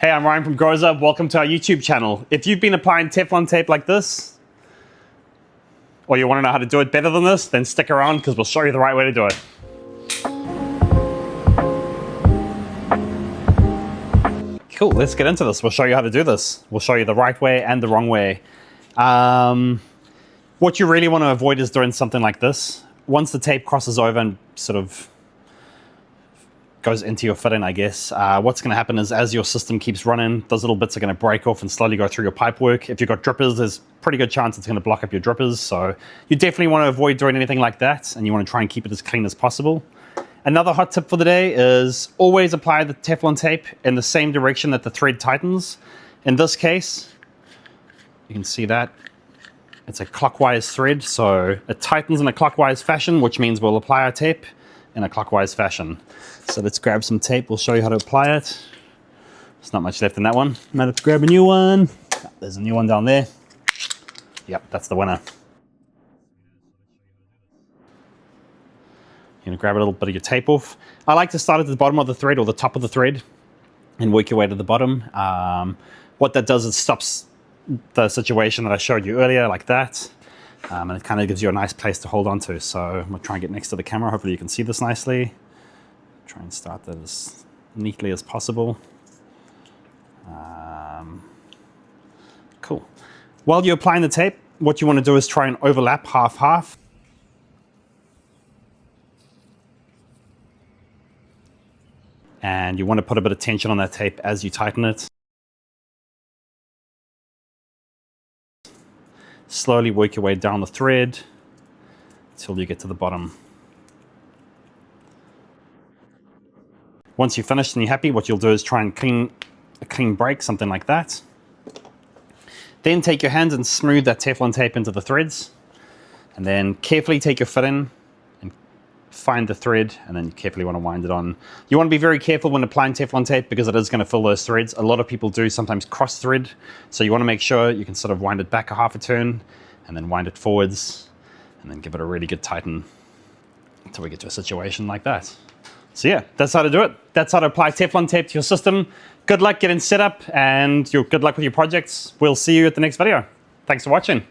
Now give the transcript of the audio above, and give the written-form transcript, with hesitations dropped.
Hey, I'm Ryan from Grows Up. Welcome to our YouTube channel. If you've been applying Teflon tape like this, or you want to know how to do it better than this, then stick around because we'll show you the right way to do it. Cool, let's get into this. We'll show you how to do this. We'll show you the right way and the wrong way. What you really want to avoid is doing something like this. Once the tape crosses over and sort of goes into your fitting, I guess, what's going to happen is as your system keeps running, those little bits are going to break off and slowly go through your pipe work. If you've got drippers, there's a pretty good chance it's going to block up your drippers. So you definitely want to avoid doing anything like that, and you want to try and keep it as clean as possible. Another hot tip for the day is always apply the Teflon tape in the same direction that the thread tightens. In this case, you can see that it's a clockwise thread, so it tightens in a clockwise fashion, which means we'll apply our tape in a clockwise fashion. So let's grab some tape. We'll show you how to apply it. There's not much left in that one. Might have to grab a new one. There's a new one down there. Yep, that's the winner. You're going to grab a little bit of your tape off. I like to start at the bottom of the thread or the top of the thread and work your way to the bottom. What that does is stops the situation that I showed you earlier, like that. And it kind of gives you a nice place to hold on to. So I'm going to try and get next to the camera. Hopefully you can see this nicely. Try and start that as neatly as possible. Cool. While you're applying the tape, what you want to do is try and overlap half-half. And you want to put a bit of tension on that tape as you tighten it. Slowly work your way down the thread until you get to the bottom. Once you're finished and you're happy, what you'll do is try and clean a clean break, something like that. Then take your hands and smooth that Teflon tape into the threads. And then carefully take your fit in and find the thread, and then you carefully want to wind it on. You want to be very careful when applying Teflon tape because it is going to fill those threads. A lot of people do sometimes cross thread, so you want to make sure you can sort of wind it back a half a turn and then wind it forwards and then give it a really good tighten until we get to a situation like that. So yeah, that's how to do it. That's how to apply Teflon tape to your system. Good luck getting set up and good luck with your projects. We'll see you at the next video. Thanks for watching.